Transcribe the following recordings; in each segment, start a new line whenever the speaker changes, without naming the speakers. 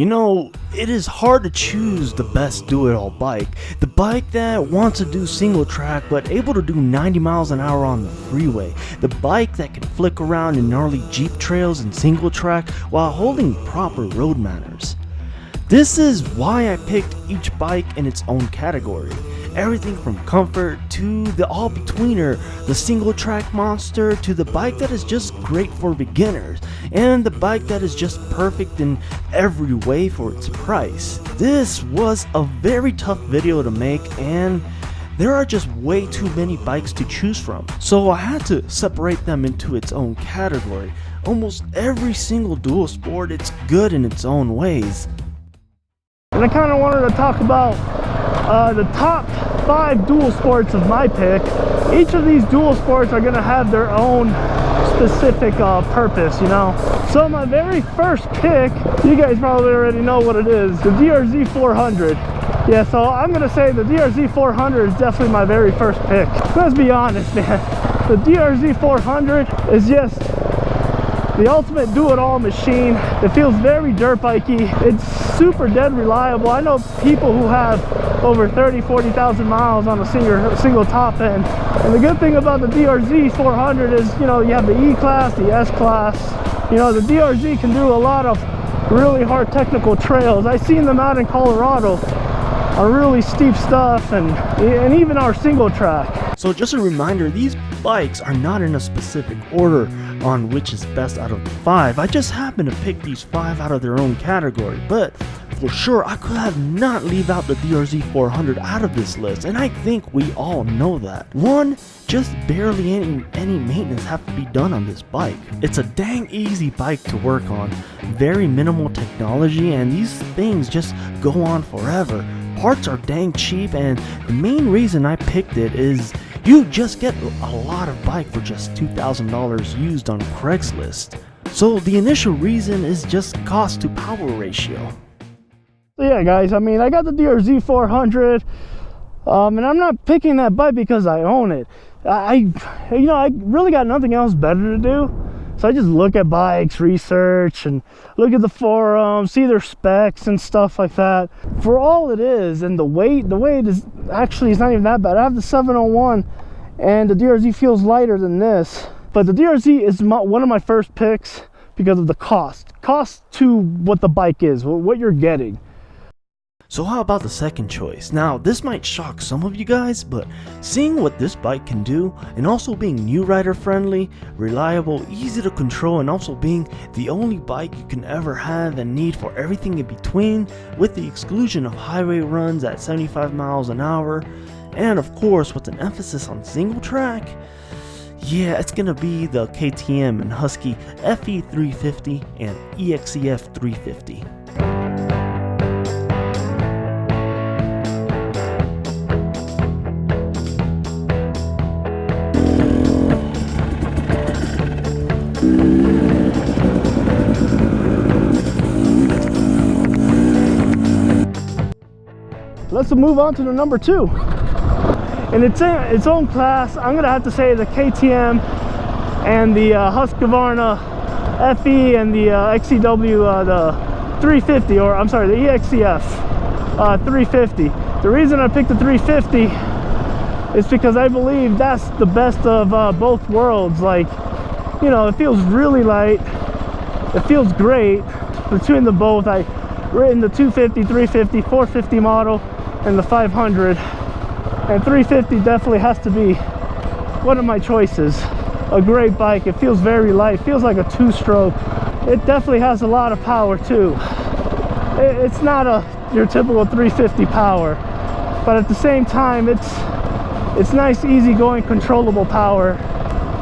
You know, it is hard to choose the best do-it-all bike. The bike that wants to do single track but able to do 90 miles an hour on the freeway. The bike that can flick around in gnarly Jeep trails and single track while holding proper road manners. This is why I picked each bike in its own category. Everything from comfort to the all-betweener, the single-track monster, to the bike that is just great for beginners, and the bike that is just perfect in every way for its price. This was a very tough video to make, and there are just way too many bikes to choose from. So I had to separate them into its own category. Almost every single dual sport, it's good in its own ways. And I kind of wanted to talk about the top 5 dual sports of my pick. Each of these dual sports are going to have their own specific purpose, you know. So my very first pick, you guys probably already know what it is, the DRZ 400. Yeah, so I'm going to say the DRZ 400 is definitely my very first pick. Let's be honest, man. The DRZ 400 is just the ultimate do-it-all machine. It feels very dirt bikey. It's super dead reliable. I know people who have over 40,000 miles on a single top end. And the good thing about the DRZ 400 is, you know, you have the E-Class, the S-Class. You know, the DRZ can do a lot of really hard technical trails. I've seen them out in Colorado on really steep stuff and even our single track. So just a reminder, these bikes are not in a specific order on which is best out of the 5. I just happened to pick these 5 out of their own category, but for sure I could have not leave out the DRZ 400 out of this list, and I think we all know that. One, just barely any maintenance have to be done on this bike. It's a dang easy bike to work on, very minimal technology, and these things just go on forever. Parts are dang cheap, and the main reason I picked it is you just get a lot of bike for just $2,000 used on Craigslist. So the initial reason is just cost to power ratio. So yeah guys, I mean, I got the DRZ 400 and I'm not picking that bike because I own it. I really got nothing else better to do. So I just look at bikes, research, and look at the forums, see their specs and stuff like that. For all it is, and the weight is actually, it's not even that bad. I have the 701, and the DRZ feels lighter than this. But the DRZ is one of my first picks because of the cost. Cost to what the bike is, what you're getting. So how about the second choice? Now, this might shock some of you guys, but seeing what this bike can do, and also being new rider friendly, reliable, easy to control, and also being the only bike you can ever have and need for everything in between, with the exclusion of highway runs at 75 miles an hour, and of course with an emphasis on single track, yeah, it's gonna be the KTM and Husky FE350 and EXCF 350. Let's move on to the number 2. In its own class, I'm gonna have to say the KTM and the Husqvarna FE and the XCW, the 350, or I'm sorry, the EXCF 350. The reason I picked the 350 is because I believe that's the best of both worlds. Like, you know, it feels really light, it feels great. Between the both, I written the 250, 350, 450 model, and the 500, and 350 definitely has to be one of my choices. A great bike. It feels very light, feels like a 2-stroke. It definitely has a lot of power too. It's not your typical 350 power, but at the same time it's nice, easy-going, controllable power.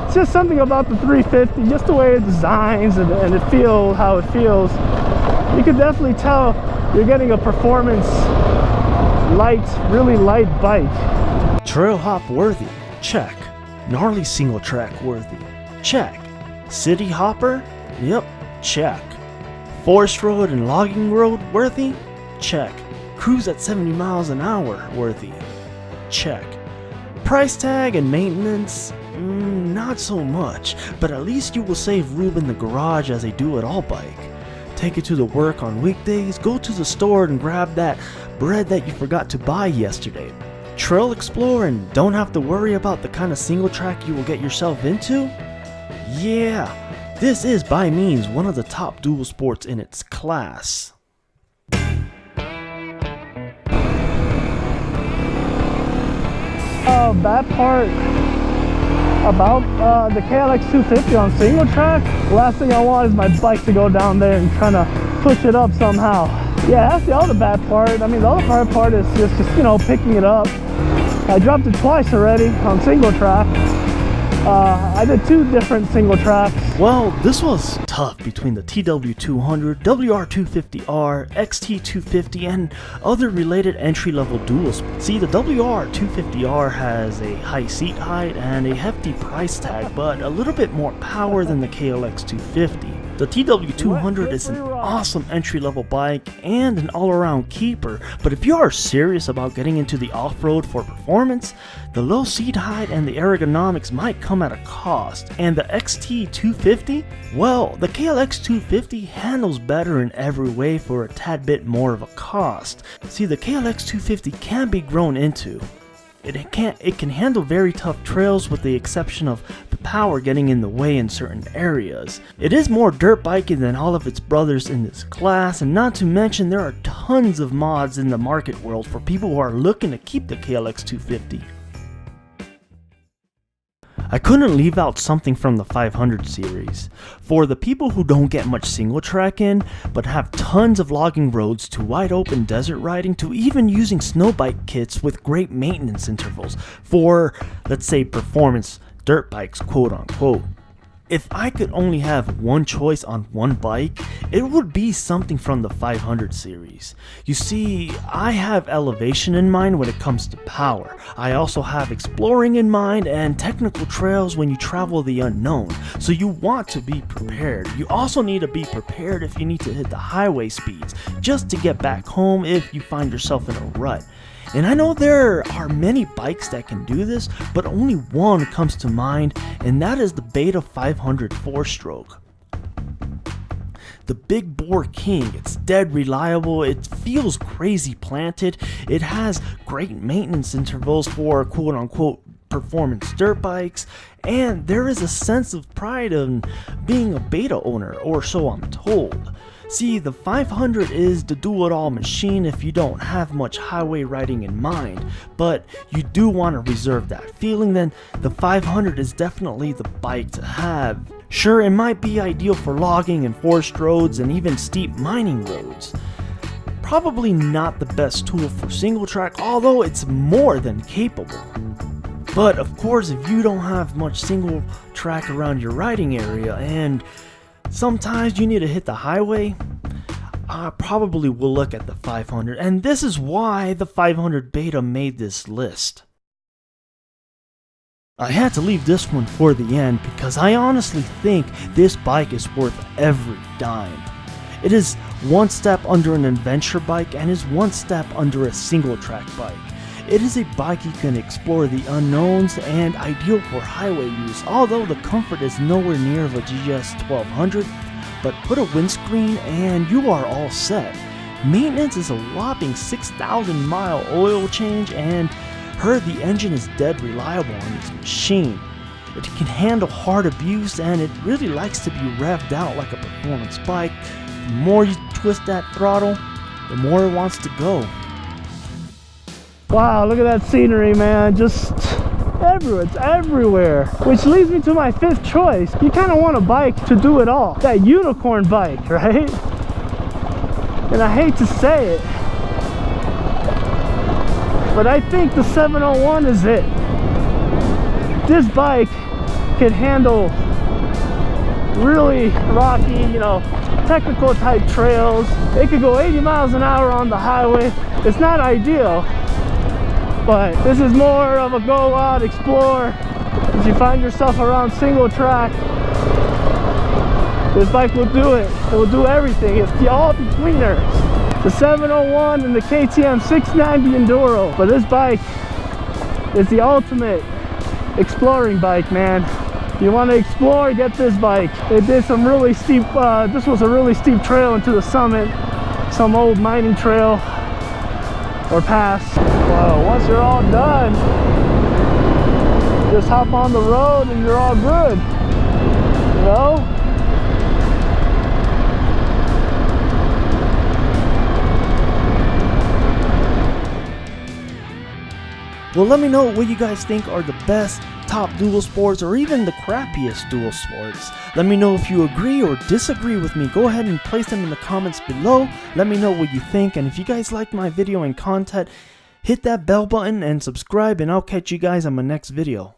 It's just something about the 350, just the way it designs and it feels how it feels. You can definitely tell you're getting a performance really light bike. Trail hop worthy, check. Gnarly single track worthy, check. City hopper, yep, check. Forest road and logging road worthy, check. Cruise at 70 miles an hour worthy, check. Price tag and maintenance, not so much, but at least you will save room in the garage as a do-it-all bike. take it to the work on weekdays, go to the store and grab that bread that you forgot to buy yesterday. Trail explore and don't have to worry about the kind of single track you will get yourself into? Yeah, this is by means one of the top dual sports in its class.
Bad part about the KLX 250 on single track, the last thing I want is my bike to go down there and trying to push it up somehow. Yeah, that's the other bad part. I mean, the other hard part is just you know, picking it up. I dropped it twice already on single track. I did 2 different single tracks.
Well, this was tough between the TW200, WR250R, XT250, and other related entry-level duals. See, the WR250R has a high seat height and a hefty price tag, but a little bit more power than the KLX 250. The TW200 is an awesome entry-level bike and an all-around keeper, but if you are serious about getting into the off-road for performance, the low seat height and the ergonomics might come at a cost. And the XT250? Well, the KLX 250 handles better in every way for a tad bit more of a cost. See, the KLX 250 can be grown into. It can handle very tough trails with the exception of the power getting in the way in certain areas. It is more dirt biking than all of its brothers in this class, and not to mention there are tons of mods in the market world for people who are looking to keep the KLX 250. I couldn't leave out something from the 500 series. For the people who don't get much single track in, but have tons of logging roads to wide open desert riding to even using snow bike kits with great maintenance intervals for, let's say, performance dirt bikes, quote unquote. If I could only have one choice on one bike, it would be something from the 500 series. You see, I have elevation in mind when it comes to power. I also have exploring in mind and technical trails when you travel the unknown. So you want to be prepared. You also need to be prepared if you need to hit the highway speeds, just to get back home if you find yourself in a rut. And I know there are many bikes that can do this, but only one comes to mind, and that is the Beta 500 4-stroke. The Big Bore King. It's dead reliable, it feels crazy planted, it has great maintenance intervals for quote unquote performance dirt bikes, and there is a sense of pride in being a Beta owner, or so I'm told. See, the 500 is the do-it-all machine if you don't have much highway riding in mind, but you do want to reserve that feeling, then the 500 is definitely the bike to have. Sure, it might be ideal for logging and forest roads and even steep mining roads. Probably not the best tool for single track, although it's more than capable. But of course, if you don't have much single track around your riding area and sometimes you need to hit the highway, I probably will look at the 500, and this is why the 500 Beta made this list. I had to leave this one for the end because I honestly think this bike is worth every dime. It is one step under an adventure bike and is one step under a single track bike. It is a bike you can explore the unknowns and ideal for highway use, although the comfort is nowhere near of a GS 1200, but put a windscreen and you are all set. Maintenance is a whopping 6,000 mile oil change, and heard the engine is dead reliable on this machine. It can handle hard abuse and it really likes to be revved out like a performance bike. The more you twist that throttle, the more it wants to go.
Wow, look at that scenery, man. Just everywhere, it's everywhere. Which leads me to my 5th choice. You kind of want a bike to do it all. That unicorn bike, right? And I hate to say it, but I think the 701 is it. This bike can handle really rocky, technical type trails. It could go 80 miles an hour on the highway. It's not ideal, but this is more of a go out, explore. If you find yourself around single track, this bike will do it. It will do everything. It's the all-betweeners. The 701 and the KTM 690 Enduro. But this bike is the ultimate exploring bike, man. You want to explore, get this bike. It did some really steep, this was a really steep trail into the summit. Some old mining trail or pass. Well, once you're all done, just hop on the road and you're all good, you know?
Well, let me know what you guys think are the best top dual sports or even the crappiest dual sports. Let me know if you agree or disagree with me. Go ahead and place them in the comments below. Let me know what you think, and if you guys like my video and content, hit that bell button and subscribe, and I'll catch you guys on my next video.